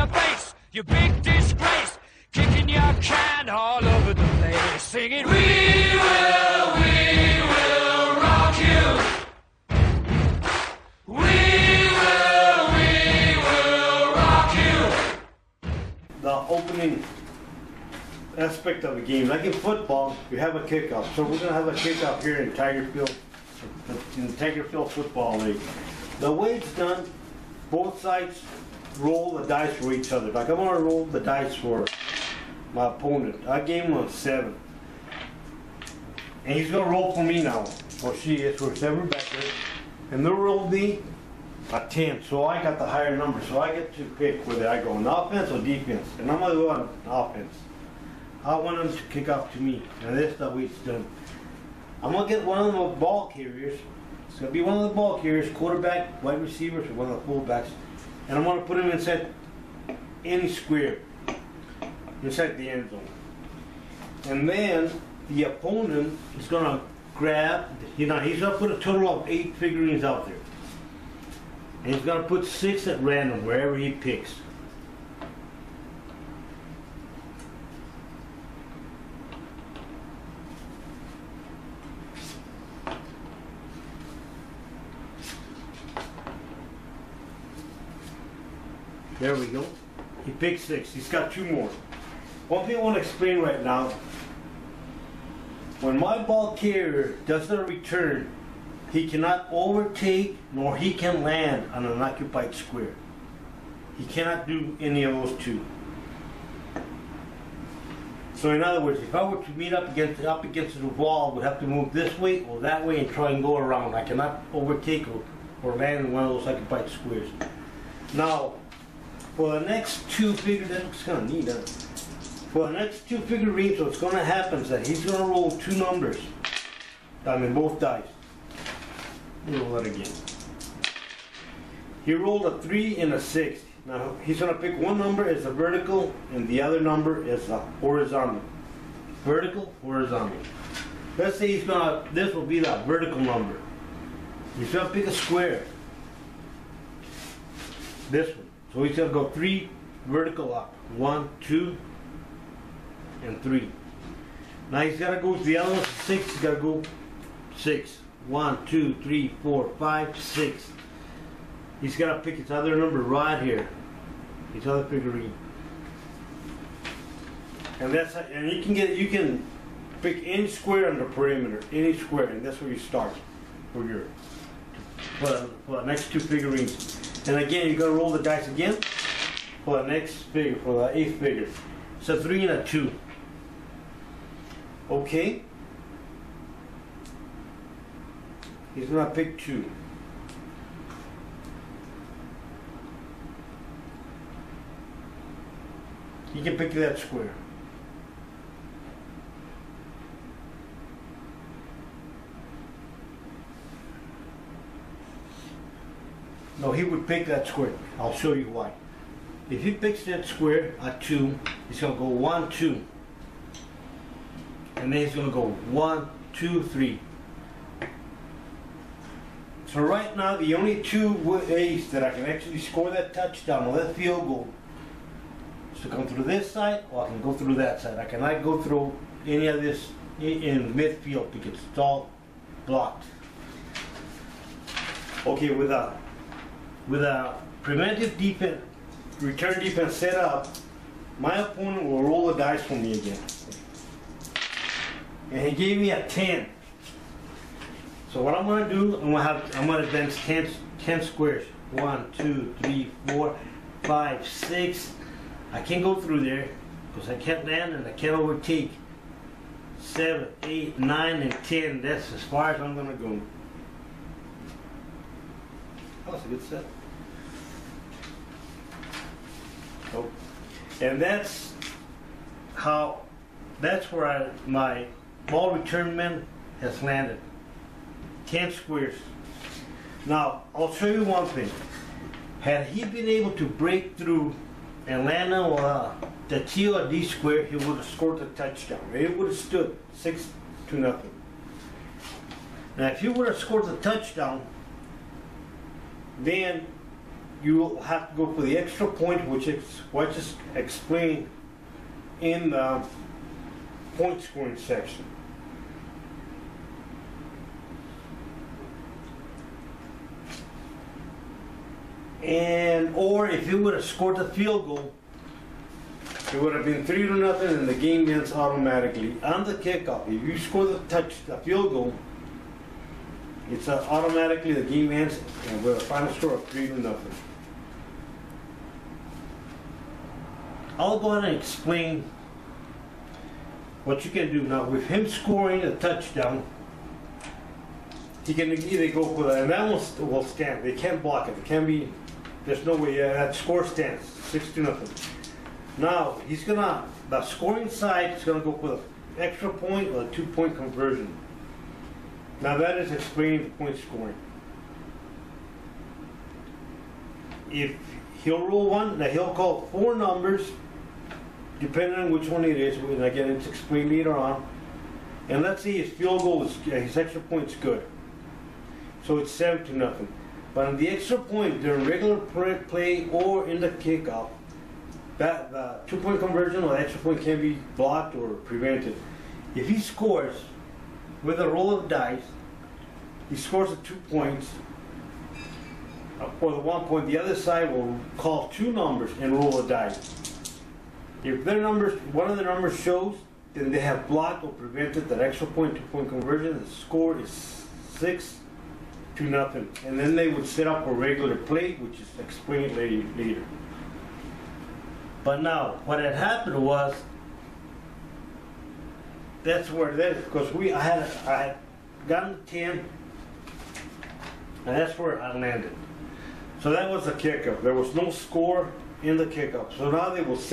your face, you big disgrace, kicking your can all over the place, singing, we will rock you. We will rock you. The opening aspect of the game, like in football, you have a kickoff. So we're going to have a kickoff here in TIGERFIELD, in the TIGERFIELD Football League. The way it's done, both sides roll the dice for each other. Like I'm going to roll the dice for my opponent. I gave him a 7. And he's going to roll for me now. Or she is, for 7 back there. And they'll roll me a 10. So I got the higher number. So I get to pick whether I go on offense or defense. And I'm going to go on offense. I want them to kick off to me. And that's the way it's done. I'm going to get one of the ball carriers. It's going to be one of the ball carriers, quarterback, wide receivers, or one of the fullbacks. And I'm going to put him inside any square, inside the end zone. And then the opponent is going to grab, he's going to put a total of 8 figurines out there. And he's going to put 6 at random, wherever he picks. There we go. He picked 6. He's got 2 more. One thing I want to explain right now. When my ball carrier does not return, he cannot overtake nor he can land on an occupied square. He cannot do any of those 2. So in other words, if I were to meet up against the wall, I would have to move this way or that way and try and go around. I cannot overtake or land in one of those occupied squares. Now, for the next 2 figures, that looks kind of neat, huh? For the next 2 figurines, what's going to happen is that he's going to roll 2 numbers. I mean, both dice. Roll that again. He rolled a 3 and a 6. Now, he's going to pick one number as a vertical, and the other number is a horizontal. Vertical, horizontal. Let's say this will be the vertical number. He's going to pick a square. This one. So he's going to go 3 vertical up. 1, 2, and 3. Now he's got to go to the other one, 6. He's got to go 6. 1, 2, 3, 4, 5, 6. He's got to pick his other number right here. His other figurine. And that's how, and you can pick any square on the perimeter, any square, and that's where you start for your for the next 2 figurines. And again, you're going to roll the dice again for the next figure, for the 8th figure. It's a 3 and a 2. Okay. He's going to pick 2. He can pick that square. No, he would pick that square. I'll show you why. If he picks that square, a 2, he's going to go 1, 2. And then he's going to go 1, 2, 3. So right now, the only 2 ways that I can actually score that touchdown or that field goal is to come through this side, or I can go through that side. I cannot go through any of this in midfield because it's all blocked. Okay, with a preventive defense, return defense set up, my opponent will roll the dice for me again. And he gave me a 10. So what I'm going to do, I'm going to advance 10 squares. 1, 2, 3, 4, 5, 6. I can't go through there because I can't land and I can't overtake. 7, 8, 9, and 10. That's as far as I'm going to go. Oh, that's a good set. Oh. And that's where my ball return man has landed. 10 squares. Now, I'll show you one thing. Had he been able to break through and land on the T or D square, he would have scored the touchdown. It would have stood 6-0. Now, if he would have scored the touchdown, then you will have to go for the extra point, which is explained in the point scoring section. And or if you would have scored the field goal, it would have been 3-0, and the game ends automatically. On the kickoff, if you score the field goal, it's automatically the game ends with a final score of 3-0. I'll go ahead and explain what you can do now. With him scoring a touchdown, he can either go for that, and that one will stand. They can't block it. It can be. There's no way. That score stands 6-0. Now the scoring side is gonna go for the extra point or a 2-point conversion. Now that is explaining the point scoring. If he'll roll one, now he'll call 4 numbers, depending on which one it is. And again, it's explained later on. And let's see, his field goal his extra point's good. So it's 7-0. But on the extra point, during regular play or in the kickoff, that the 2-point conversion or the extra point can be blocked or prevented. If he scores with a roll of dice, he scores the 2 points or the 1 point. The other side will call 2 numbers and roll a dice. If their numbers, one of the numbers shows, then they have blocked or prevented that extra point, 2-point conversion. The score is 6-0, and then they would set up a regular play, which is explained later. But now, what had happened was, that's where it is, because I had gotten 10, and that's where I landed. So that was the kickoff. There was no score in the kickoff. So now they will set